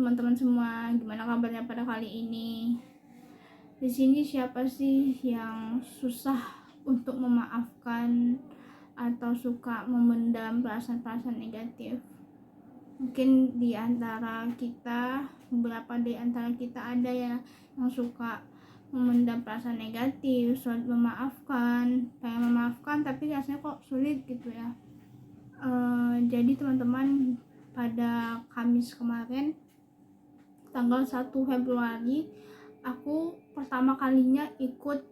teman-teman semua, gimana kabarnya pada kali ini? Di sini siapa sih yang susah untuk memaafkan atau suka memendam perasaan-perasaan negatif? Mungkin di antara kita, beberapa di antara kita ada ya yang suka memendam perasaan negatif, sulit memaafkan, pengen memaafkan tapi rasanya kok sulit gitu ya. Jadi teman-teman, pada Kamis kemarin tanggal 1 Februari aku pertama kalinya ikut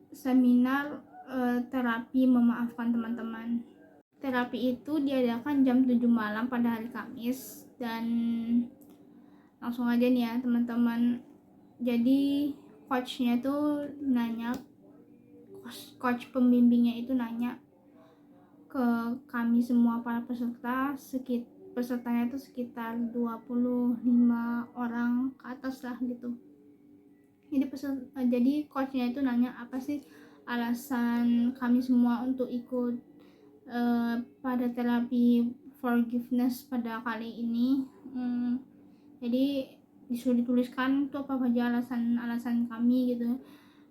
seminar terapi memaafkan teman-teman. Terapi itu diadakan jam 7 malam pada hari Kamis, dan langsung aja nih ya teman-teman. Jadi coachnya tuh nanya, coach pembimbingnya itu nanya ke kami semua para peserta, pesertanya itu sekitar 25 orang ke atas lah gitu. Jadi coachnya itu nanya apa sih alasan kami semua untuk ikut pada terapi forgiveness pada kali ini. Jadi disuruh dituliskan tuh apa aja alasan kami gitu.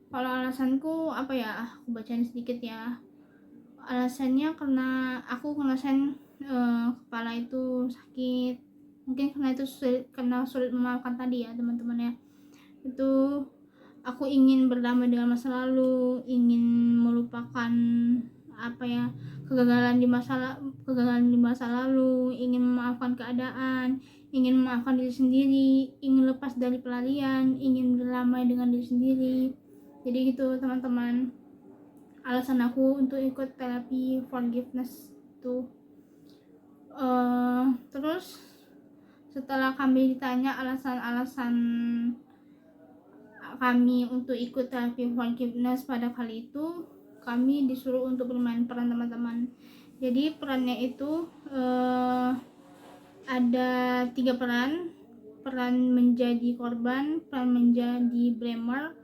Kalau alasanku apa ya, aku bacain sedikit ya. Alasannya karena aku ngerasain kepala itu sakit, mungkin karena itu sulit memaafkan tadi ya teman-teman ya. Itu aku ingin berdamai dengan masa lalu, ingin melupakan apa ya, kegagalan di masa lalu, ingin memaafkan keadaan, ingin memaafkan diri sendiri, ingin lepas dari pelarian, ingin berdamai dengan diri sendiri. Jadi gitu teman-teman, alasan aku untuk ikut terapi forgiveness itu. Terus setelah kami ditanya alasan-alasan kami untuk ikut terapi forgiveness pada kali itu, kami disuruh untuk bermain peran teman-teman. Jadi perannya itu ada 3 peran menjadi korban, peran menjadi blamer,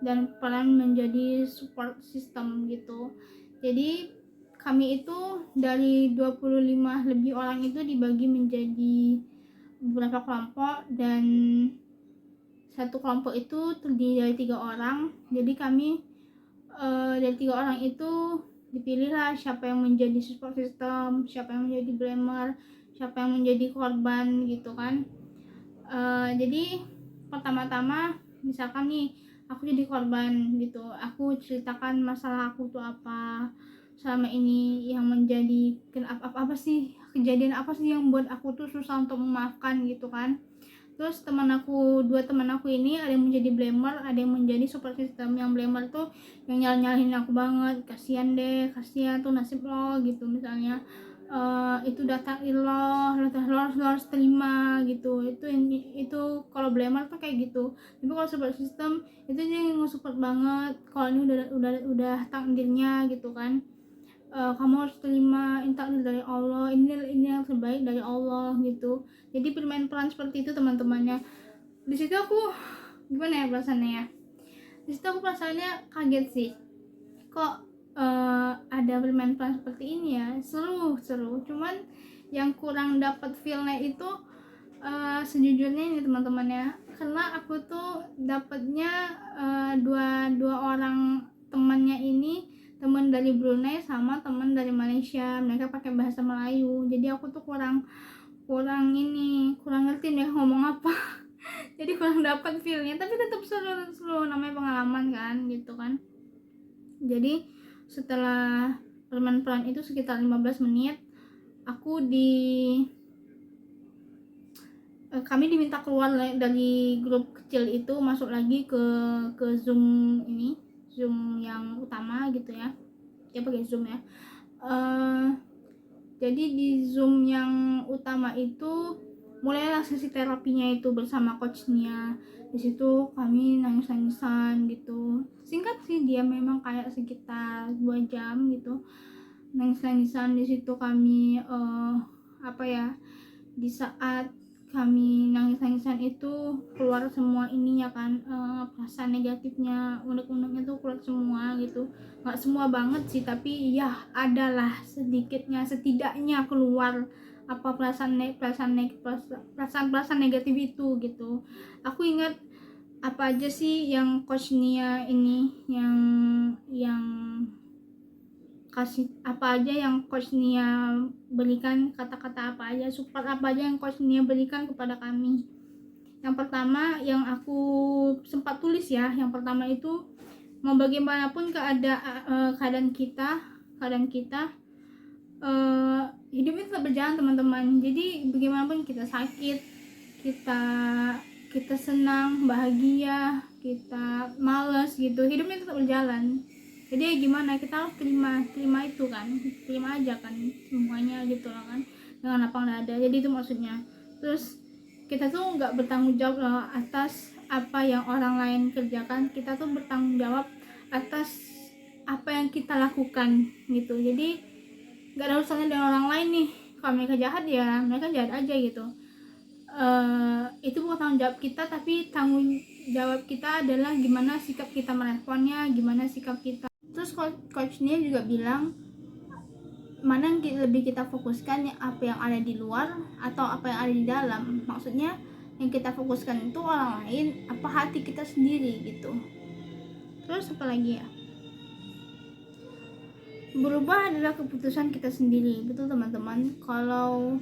dan peran menjadi support system gitu. Jadi kami itu dari 25 lebih orang itu dibagi menjadi beberapa kelompok, dan satu kelompok itu terdiri dari 3 orang. Jadi kami dari 3 orang itu dipilihlah siapa yang menjadi support system, siapa yang menjadi blamer, siapa yang menjadi korban gitu kan. Jadi pertama-tama misalkan nih aku jadi korban gitu, aku ceritakan masalah aku tuh apa selama ini yang menjadi apa sih, kejadian apa sih yang buat aku tuh susah untuk memaafkan gitu kan. Terus dua teman aku ini ada yang menjadi blamer, ada yang menjadi support system. Yang blamer tuh yang nyalahin aku banget, kasihan tuh nasib lo gitu misalnya. Itu udah takdir lo harus terima gitu. Itu kalau blamer tuh kayak gitu. Tapi kalau support system itu dia yang nge-support banget, kalau ini udah takdirnya gitu kan. Kamu harus terima takdir dari Allah, ini yang terbaik dari Allah gitu. Jadi bermain peran seperti itu teman-temannya. Di situ aku gimana ya perasaannya ya, di situ aku perasaannya kaget sih, kok ada bermain peran seperti ini ya. Seru cuman yang kurang dapat feelnya itu sejujurnya ini teman-temannya, karena aku tuh dapatnya dua orang temannya ini, teman dari Brunei sama teman dari Malaysia. Mereka pakai bahasa Melayu, jadi aku tuh kurang ngerti deh ngomong apa. Jadi kurang dapat feelnya, tapi tetap seru, namanya pengalaman kan gitu kan. Jadi setelah bermain peran itu sekitar 15 menit, kami diminta keluar dari grup kecil itu, masuk lagi ke Zoom yang utama gitu ya. Ya pakai Zoom ya. Jadi di Zoom yang utama itu mulailah sesi terapinya itu bersama coachnya. Di situ kami nangis-nangisan gitu. Singkat sih dia, memang kayak sekitar 2 jam gitu. Nangis-nangisan di situ kami di saat kami nangis-nangisan itu keluar semua ininya kan, perasaan negatifnya, unek-uneknya tuh keluar semua gitu. Nggak semua banget sih, tapi ya adalah setidaknya keluar apa perasaan negatif itu gitu. Aku ingat apa aja sih yang Coach Nia ini yang kasih, apa aja yang Coach Nia berikan, kata-kata apa aja, support apa aja yang Coach Nia berikan kepada kami. Yang pertama yang aku sempat tulis ya, yang pertama itu mau bagaimanapun keadaan kita hidup itu tetap berjalan teman-teman. Jadi bagaimanapun kita sakit, kita kita senang, bahagia, kita malas gitu, hidupnya tetap berjalan. Jadi gimana, kita harus terima itu kan, terima aja kan semuanya gitu lah kan, dengan lapang dada. Jadi itu maksudnya. Terus kita tuh nggak bertanggung jawab loh atas apa yang orang lain kerjakan, kita tuh bertanggung jawab atas apa yang kita lakukan gitu. Jadi nggak ada urusannya dengan orang lain nih, kalau mereka jahat ya mereka jahat aja gitu. Itu bukan tanggung jawab kita, tapi tanggung jawab kita adalah gimana sikap kita meresponnya, gimana sikap kita. Terus coachnya juga bilang mana yang lebih kita fokuskan, apa yang ada di luar atau apa yang ada di dalam. Maksudnya yang kita fokuskan itu orang lain apa hati kita sendiri gitu. Terus apa lagi ya, berubah adalah keputusan kita sendiri, betul teman-teman. Kalau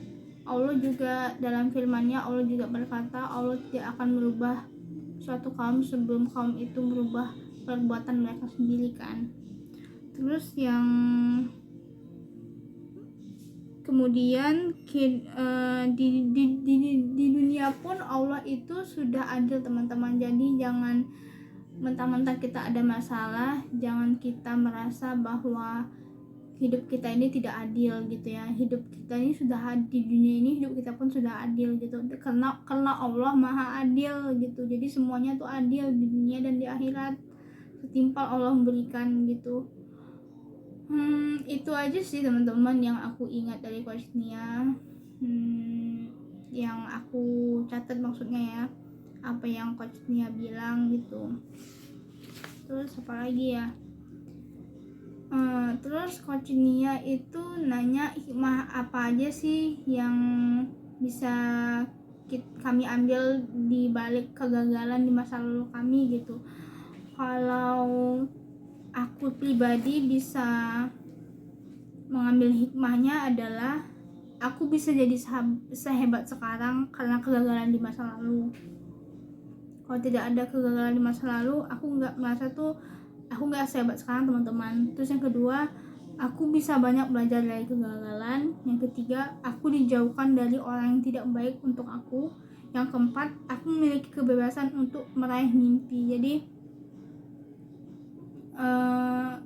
Allah juga dalam firman-Nya, Allah juga berkata Allah tidak akan merubah suatu kaum sebelum kaum itu merubah perbuatan mereka sendiri kan. Terus yang kemudian di dunia pun Allah itu sudah adil teman-teman. Jadi jangan mentang-mentang kita ada masalah, jangan kita merasa bahwa hidup kita ini tidak adil gitu ya. Hidup kita ini sudah adil, di dunia ini hidup kita pun sudah adil gitu, karena Allah maha adil gitu. Jadi semuanya tuh adil di dunia dan di akhirat, setimpal Allah memberikan gitu. Itu aja sih teman-teman yang aku ingat dari Coach Nia, yang aku catat maksudnya ya, apa yang Coach Nia bilang gitu. Terus apa lagi ya, terus Coach Nia itu nanya hikmah apa aja sih yang bisa kami ambil di balik kegagalan di masa lalu kami gitu. Kalau aku pribadi bisa mengambil hikmahnya adalah aku bisa jadi sehebat sekarang karena kegagalan di masa lalu. Kalau tidak ada kegagalan di masa lalu, aku nggak sehebat sekarang teman-teman. Terus yang kedua, aku bisa banyak belajar dari kegagalan. Yang ketiga, aku dijauhkan dari orang yang tidak baik untuk aku. Yang keempat, aku memiliki kebebasan untuk meraih mimpi. Jadi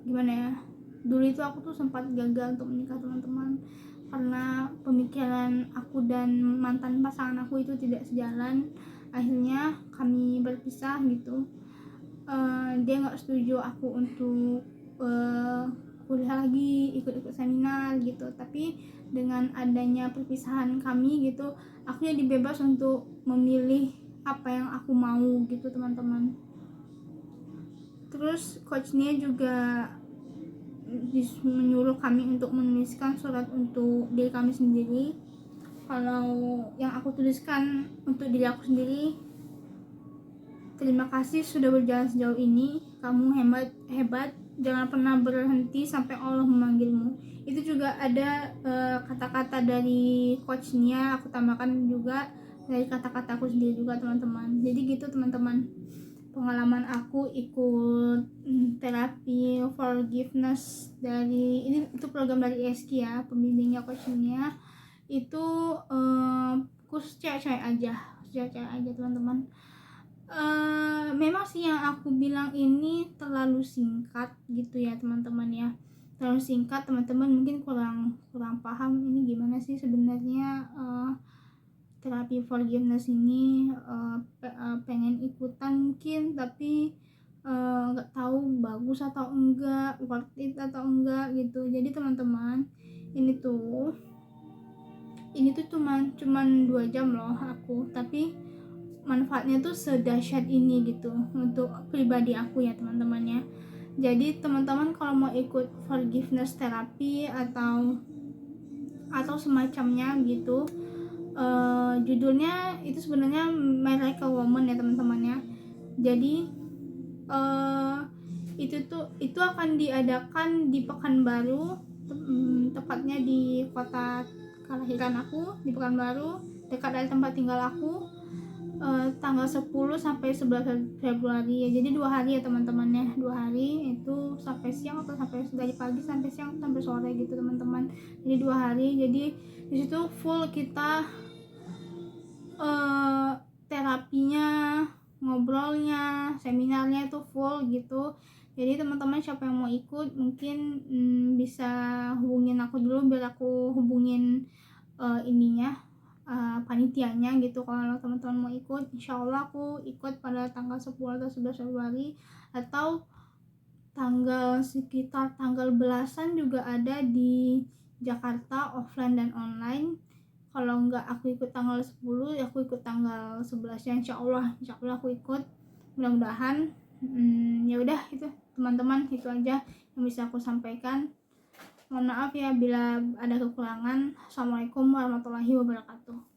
gimana ya, dulu itu aku tuh sempat gagal untuk menikah teman-teman, karena pemikiran aku dan mantan pasangan aku itu tidak sejalan. Akhirnya kami berpisah gitu. Dia nggak setuju aku untuk kuliah lagi, ikut-ikut seminar gitu. Tapi dengan adanya perpisahan kami gitu, aku jadi bebas untuk memilih apa yang aku mau gitu teman-teman. Terus coachnya juga menyuruh kami untuk menuliskan surat untuk diri kami sendiri. Kalau yang aku tuliskan untuk diri aku sendiri, terima kasih sudah berjalan sejauh ini, kamu hebat, jangan pernah berhenti sampai Allah memanggilmu. Itu juga ada kata-kata dari coachnya, aku tambahkan juga dari kata-kata aku sendiri juga teman-teman. Jadi gitu teman-teman, pengalaman aku ikut terapi forgiveness dari itu program dari ESKI ya, pembimbingnya coachnya itu khusus cewek-cewek aja teman-teman. Memang sih yang aku bilang ini terlalu singkat gitu ya teman-teman ya, terlalu singkat. Teman-teman mungkin kurang paham ini gimana sih sebenarnya terapi forgiveness ini. Pengen ikutan mungkin, tapi nggak tahu bagus atau enggak, worth it atau enggak gitu. Jadi teman-teman, ini tuh cuman 2 jam loh aku, tapi manfaatnya tuh sedahsyat ini gitu untuk pribadi aku ya teman-teman ya. Jadi teman-teman kalau mau ikut forgiveness terapi atau atau semacamnya gitu. Judulnya itu sebenarnya Miracle Woman ya teman-teman ya. Jadi itu akan diadakan di Pekanbaru, tepatnya di kota kelahiran aku, di Pekanbaru, dekat dari tempat tinggal aku, tanggal 10 sampai 11 Februari ya. Jadi 2 hari ya teman-teman ya, 2 hari itu sampai siang atau sampai dari pagi sampai siang sampai sore gitu teman-teman. Jadi 2 hari. Jadi di situ full kita terapinya, ngobrolnya, seminarnya itu full gitu. Jadi teman-teman siapa yang mau ikut mungkin bisa hubungin aku dulu biar aku hubungin panitianya gitu. Kalau teman-teman mau ikut, insya Allah aku ikut pada tanggal 10 atau 11 Februari, atau sekitar tanggal belasan juga ada di Jakarta, offline dan online. Kalau enggak aku ikut tanggal 10, aku ikut tanggal 11 ya, insya Allah aku ikut, mudah-mudahan. Ya udah, itu teman-teman, itu aja yang bisa aku sampaikan. Mohon maaf ya bila ada kekurangan. Assalamualaikum warahmatullahi wabarakatuh.